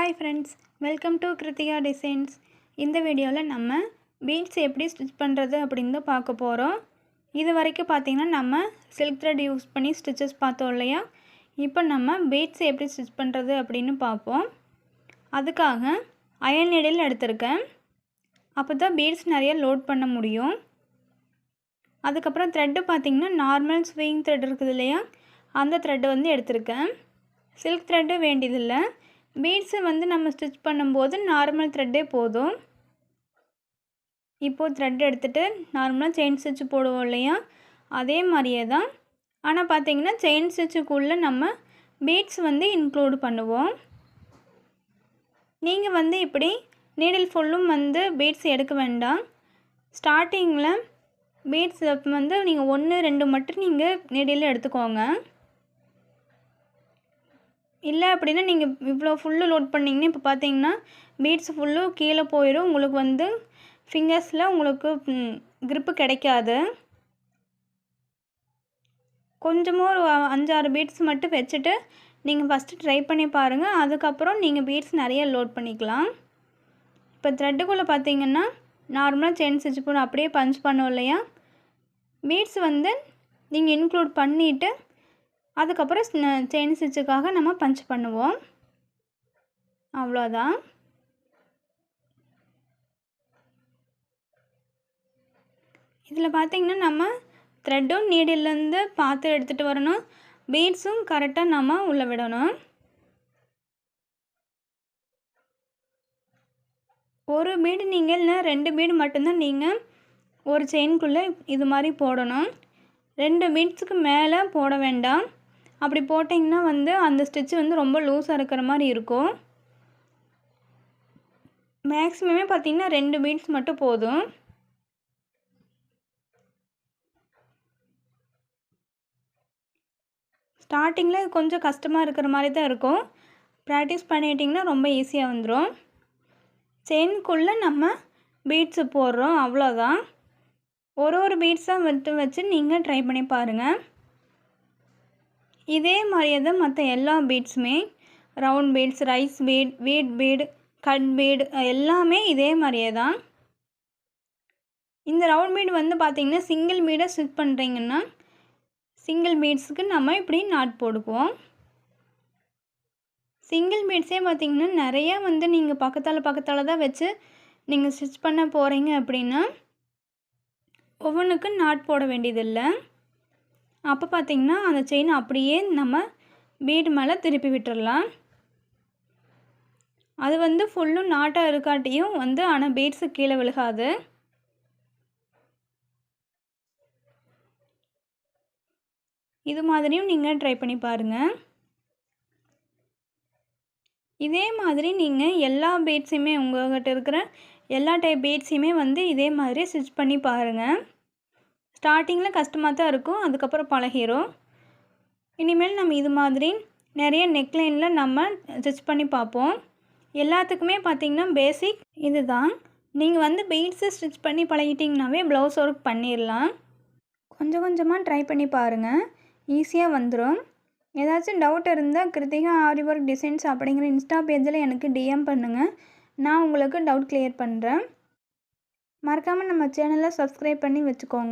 Hi friends, welcome to Krithika designs. இந்த வீடியோவில் நம்ம பீட்ஸ் எப்படி ஸ்டிச் பண்ணுறது அப்படின்னு தான் பார்க்க போகிறோம். இது வரைக்கும் பார்த்திங்கன்னா நம்ம சில்க் த்ரெட் யூஸ் பண்ணி ஸ்டிச்சஸ் பார்த்தோம் இல்லையா. இப்போ நம்ம பீட்ஸ் எப்படி ஸ்டிச் பண்ணுறது அப்படின்னு பார்ப்போம். அதுக்காக அயன் நீடில் எடுத்திருக்கேன். அப்போ தான் பீட்ஸ் நிறைய லோட் பண்ண முடியும். அதுக்கப்புறம் த்ரெட்டு பார்த்திங்கன்னா நார்மல் ஸ்விங் த்ரெட் இருக்குது இல்லையா, அந்த த்ரெட்டு வந்து எடுத்திருக்கேன். சில்க் த்ரெட்டு வேண்டியதில்லை. பீட்ஸை வந்து நம்ம ஸ்டிச் பண்ணும்போது நார்மல் த்ரெட்டே போதும். இப்போது த்ரெட் எடுத்துகிட்டு நார்மலாக செயின் ஸ்டிச் போடுவோம் இல்லையா, அதே மாதிரியே தான். ஆனால் பார்த்திங்கன்னா செயின் ஸ்டிச்சுக்குள்ளே நம்ம பீட்ஸ் வந்து இன்க்ளூட் பண்ணுவோம். நீங்கள் வந்து இப்படி நீடில் ஃபுல்லும் வந்து பீட்ஸ் எடுக்க வேண்டாம். ஸ்டார்டிங்கில் பீட்ஸ் வந்து நீங்கள் 1-2 மட்டும் நீங்கள் நீடில் எடுத்துக்கோங்க. இல்லை அப்படின்னா நீங்கள் இவ்வளோ ஃபுல்லு லோட் பண்ணிங்கன்னா இப்போ பார்த்தீங்கன்னா பீட்ஸ் ஃபுல்லும் கீழே போயிடும். உங்களுக்கு வந்து ஃபிங்கர்ஸில் உங்களுக்கு க்ரிப்பு கிடைக்காது. கொஞ்சமாக ஒரு 5-6 பீட்ஸ் மட்டும் வச்சுட்டு நீங்கள் ஃபஸ்ட்டு ட்ரை பண்ணி பாருங்கள். அதுக்கப்புறம் நீங்கள் பீட்ஸ் நிறைய லோட் பண்ணிக்கலாம். இப்போ த்ரெட்டுக்குள்ளே பார்த்தீங்கன்னா நார்மலாக செயின் ஸ்டிச் போட அப்படியே பஞ்ச் பண்ணோம் இல்லையா, பீட்ஸ் வந்து நீங்கள் இன்க்ளூட் பண்ணிவிட்டு அதுக்கப்புறம் செயின் ஸ்டிச்சுக்காக நம்ம பஞ்ச் பண்ணுவோம். அவ்வளோதான். இதில் பார்த்திங்கன்னா நம்ம த்ரெட்டும் நீடிலேருந்து பார்த்து எடுத்துகிட்டு வரணும். பீட்ஸும் கரெக்டாக நம்ம உள்ளே விடணும். ஒரு பீடு நீங்கள் இல்லை 2 பீடு மட்டும்தான் நீங்கள் ஒரு செயின்குள்ளே இது மாதிரி போடணும். 2 பீட்ஸுக்கு மேலே போட வேண்டாம். அப்படி போட்டிங்கன்னா வந்து அந்த ஸ்டிச்சு வந்து ரொம்ப லூஸாக இருக்கிற மாதிரி இருக்கும். மேக்ஸிமமே பார்த்திங்கன்னா 2 பீட்ஸ் மட்டும் போதும். ஸ்டார்டிங்கில் கொஞ்சம் கஷ்டமாக இருக்கிற மாதிரி தான் இருக்கும். ப்ராக்டிஸ் பண்ணிட்டிங்கன்னா ரொம்ப ஈஸியாக வந்துடும். செயின்குள்ளே நம்ம பீட்ஸு போடுறோம், அவ்வளோதான். ஒரு பீட்ஸாக வச்சு நீங்கள் ட்ரை பண்ணி பாருங்கள். இதே மாதிரியே தான் மற்ற எல்லா பீட்ஸுமே, ரவுண்ட் பீட்ஸ், ரைஸ் பீட், வீட் பீடு, கட் பீடு எல்லாமே இதே மாதிரியே தான். இந்த ரவுண்ட் பீடு வந்து பார்த்திங்கன்னா சிங்கிள் பீடை ஸ்டிச் பண்ணுறீங்கன்னா சிங்கிள் பீட்ஸுக்கு நம்ம இப்படி நாட் போடுவோம். சிங்கிள் பீட்ஸே பார்த்திங்கன்னா நிறையா வந்து நீங்கள் பக்கத்தால் தான் வச்சு நீங்கள் ஸ்டிச் பண்ண போகிறீங்க அப்படின்னா ஒவ்வொன்றுக்கு நாட் போட வேண்டியதில்லை. அப்போ பார்த்திங்கன்னா அந்த செயின் அப்படியே நம்ம பீடு மேலே திருப்பி விட்டுடலாம். அது வந்து ஃபுல்லும் நாட்டாக இருக்காட்டியும் வந்து ஆனால் பீட்ஸு கீழே விழுகாது. இது மாதிரியும் நீங்கள் ட்ரை பண்ணி பாருங்கள். இதே மாதிரி நீங்கள் எல்லா பீட்ஸையுமே உங்கள்கிட்ட இருக்கிற எல்லா டைப் பீட்ஸையுமே வந்து இதே மாதிரி ஸ்டிச் பண்ணி பாருங்கள். ஸ்டார்டிங்கில் கஷ்டமாக தான் இருக்கும், அதுக்கப்புறம் பழகிரும். இனிமேல் நம்ம இது மாதிரி நிறைய நெக்லைனில் நம்ம ஸ்டிச் பண்ணி பார்ப்போம். எல்லாத்துக்குமே பார்த்திங்கன்னா பேசிக் இது தான். நீங்கள் வந்து பீட்ஸு ஸ்டிச் பண்ணி பழகிட்டிங்கனாவே ப்ளவுஸ் ஒர்க் பண்ணிடலாம். கொஞ்சம் கொஞ்சமாக ட்ரை பண்ணி பாருங்கள், ஈஸியாக வந்துடும். ஏதாச்சும் டவுட் இருந்தால் கிருத்திகா ஆரி ஒர்க் டிசைன்ஸ் அப்படிங்கிற இன்ஸ்டா பேஜில் எனக்கு டிஎம் பண்ணுங்கள். நான் உங்களுக்கு டவுட் கிளியர் பண்ணுறேன். மறக்காமல் நம்ம சேனலை சப்ஸ்கிரைப் பண்ணி வச்சுக்கோங்க.